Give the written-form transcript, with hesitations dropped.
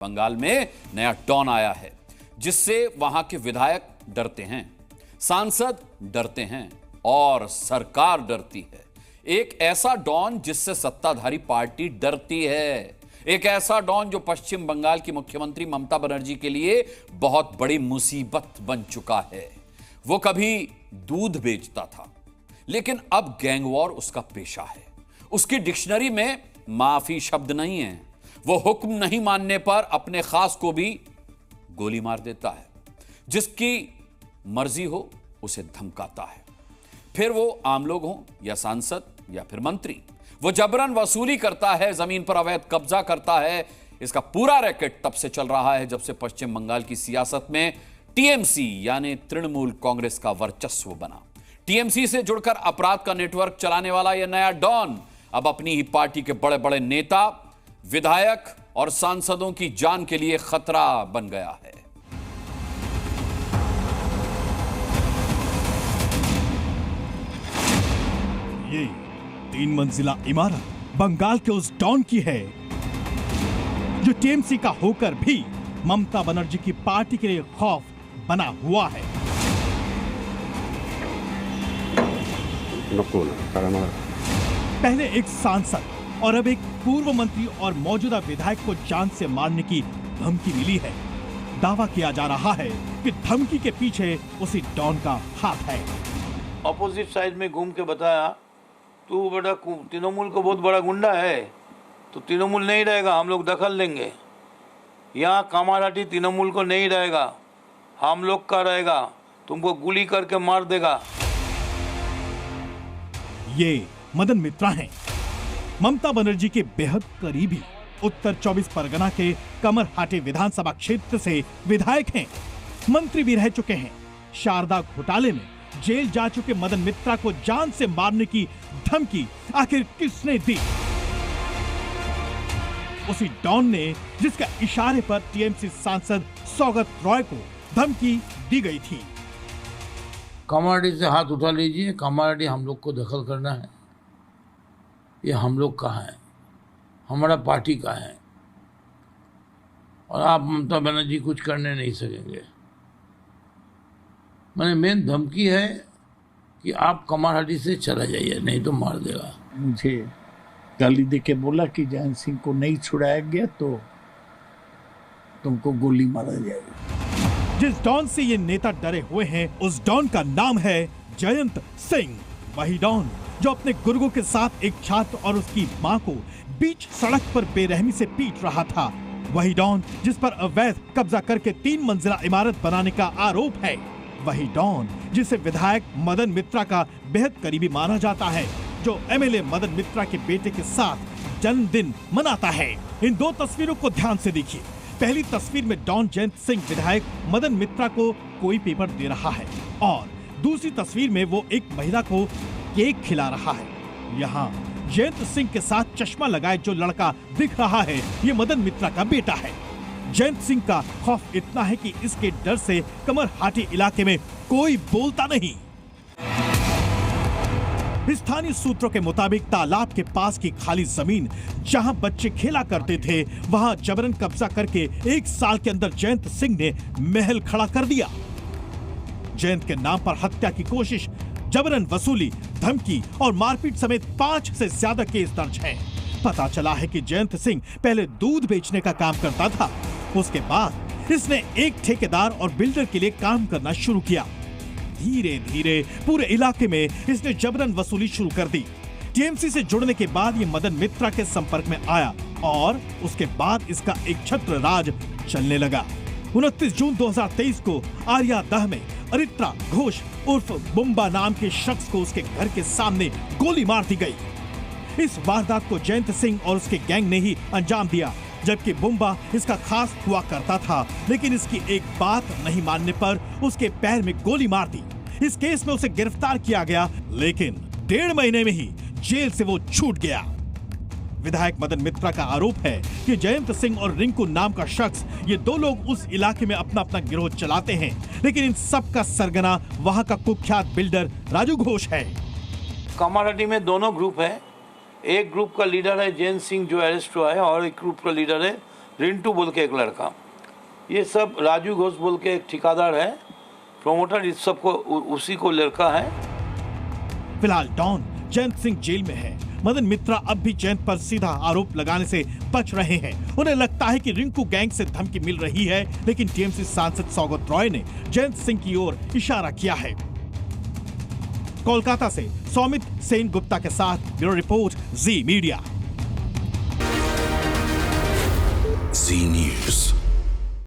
बंगाल में नया डॉन आया है जिससे वहां के विधायक डरते हैं, सांसद डरते हैं और सरकार डरती है। एक ऐसा डॉन जिससे सत्ताधारी पार्टी डरती है, एक ऐसा डॉन जो पश्चिम बंगाल की मुख्यमंत्री ममता बनर्जी के लिए बहुत बड़ी मुसीबत बन चुका है। वो कभी दूध बेचता था लेकिन अब गैंग वॉर उसका पेशा है। उसकी डिक्शनरी में माफी शब्द नहीं है। वो हुक्म नहीं मानने पर अपने खास को भी गोली मार देता है। जिसकी मर्जी हो उसे धमकाता है। फिर वो आम लोग हों या सांसद या फिर मंत्री, वो जबरन वसूली करता है, जमीन पर अवैध कब्जा करता है। इसका पूरा रैकेट तब से चल रहा है जब से पश्चिम बंगाल की सियासत में टीएमसी यानी तृणमूल कांग्रेस का वर्चस्व बना। टीएमसी से जुड़कर अपराध का नेटवर्क चलाने वाला यह नया डॉन अब अपनी ही पार्टी के बड़े बड़े नेता, विधायक और सांसदों की जान के लिए खतरा बन गया है। ये 3 मंजिला इमारत बंगाल के उस डॉन की है जो टीएमसी का होकर भी ममता बनर्जी की पार्टी के लिए खौफ बना हुआ है। पहले एक सांसद और अब एक पूर्व मंत्री और मौजूदा विधायक को जान से मारने की धमकी मिली है। दावा किया जा रहा है कि धमकी के पीछे उसी डॉन का हाथ है। अपोजिट साइड में घूम के बताया, तू बेटा तृणमूल को बहुत बड़ा गुंडा है, तो तृणमूल नहीं रहेगा, हम लोग दखल लेंगे। यहाँ कामाराटी तृणमूल को नहीं रहेगा, हम लोग का रहेगा, तुमको गोली करके मार देगा। ये मदन मित्रा हैं, ममता बनर्जी के बेहद करीबी उत्तर 24 परगना के कमरहाटी विधानसभा क्षेत्र से विधायक हैं, मंत्री भी रह चुके हैं। शारदा घोटाले में जेल जा चुके मदन मित्रा को जान से मारने की धमकी आखिर किसने दी? उसी डॉन ने जिसका इशारे पर टीएमसी सांसद सौगत रॉय को धमकी दी गई थी। कामारेड्डी से हाथ उठा लीजिए, कामारेड्डी हम लोग को दखल करना है, ये हम लोग का है, हमारा पार्टी का है और आप ममता बनर्जी कुछ करने नहीं सकेंगे। मैंने मेन धमकी है कि आप कमारहाटी से चला जाइए, नहीं तो मार देगा। मुझे गाली दे के बोला कि जयंत सिंह को नहीं छुड़ाया गया तो तुमको गोली मारा जाएगा। जिस डॉन से ये नेता डरे हुए हैं उस डॉन का नाम है जयंत सिंह। वही डॉन जो अपने गुर्गों के साथ एक छात्र और उसकी मां को बीच सड़क पर बेरहमी से पीट रहा था। वही डॉन जिस पर अवैध कब्जा करके 3 मंजिला इमारत बनाने का आरोप है। वही डॉन जिसे विधायक मदन मित्रा का बेहद करीबी माना जाता है, जो एमएलए मदन मित्रा के बेटे के साथ जन्मदिन मनाता है। इन 2 तस्वीरों को ध्यान से देखिए। पहली तस्वीर में डॉन जयंत सिंह विधायक मदन मित्रा को कोई पेपर दे रहा है और दूसरी तस्वीर में वो एक महिला को केक खिला रहा है। यहाँ जयंत सिंह के साथ चश्मा लगाए जो लड़का दिख रहा है, ये मदन मित्रा का बेटा है। जयंत सिंह का खौफ इतना है कि इसके डर से कमरहाटी इलाके में कोई बोलता नहीं। स्थानीय सूत्रों के मुताबिक तालाब के पास की खाली जमीन जहां बच्चे खेला करते थे, वहां जबरन कब्जा करके 1 साल के अंदर जयंत सिंह ने महल खड़ा कर दिया। जयंत के नाम पर हत्या की कोशिश, जबरन वसूली, धमकी और मारपीट समेत 5 से ज्यादा केस दर्ज हैं। पता चला है कि जयंत सिंह पहले दूध बेचने का काम करता था। उसके बाद इसने एक ठेकेदार और बिल्डर के लिए काम करना शुरू किया। धीरे धीरे पूरे इलाके में इसने जबरन वसूली शुरू कर दी। टीएमसी से जुड़ने के बाद ये मदन मित्रा के संपर्क में आया और उसके बाद इसका एक छत्र राज चलने लगा। 29 जून 2023 को आर्यादह में अरित्रा घोष उर्फ बुम्बा नाम के शख्स को उसके घर के सामने गोली मार दी गई। इस वारदात को जयंत सिंह और उसके गैंग ने ही अंजाम दिया, जबकि बुम्बा इसका खास हुआ करता था, लेकिन इसकी एक बात नहीं मानने पर उसके पैर में गोली मार दी। इस केस में उसे गिरफ्तार किया गया, लेकिन 1.5 महीने में ही जेल से वो छूट गया। विधायक मदन मित्रा का आरोप है कि जयंत सिंह और रिंकू नाम का शख्स, ये 2 लोग उस इलाके में अपना अपना गिरोह चलाते हैं, लेकिन इन सब का सरगना वहां का कुख्यात बिल्डर राजू घोष है। कामारहाटी में दोनों ग्रुप है। एक ग्रुप का लीडर है जयंत सिंह जो अरेस्ट हुआ है और एक ग्रुप का लीडर है रिंटू बोल के एक लड़का, ये सब राजू घोष बोल के एक ठेकेदार है, प्रोमोटर, इस सबको उसी को लड़का है। फिलहाल डॉन जयंत सिंह जेल में है। मदन मित्रा अब भी जयंत पर सीधा आरोप लगाने से बच रहे हैं। उन्हें लगता है कि रिंकू गैंग से धमकी मिल रही है, लेकिन टीएमसी सांसद सौगत रॉय ने जयंत सिंह की ओर इशारा किया है। कोलकाता से सौमित सेन गुप्ता के साथ ब्यूरो रिपोर्ट, जी मीडिया। जी न्यूज़।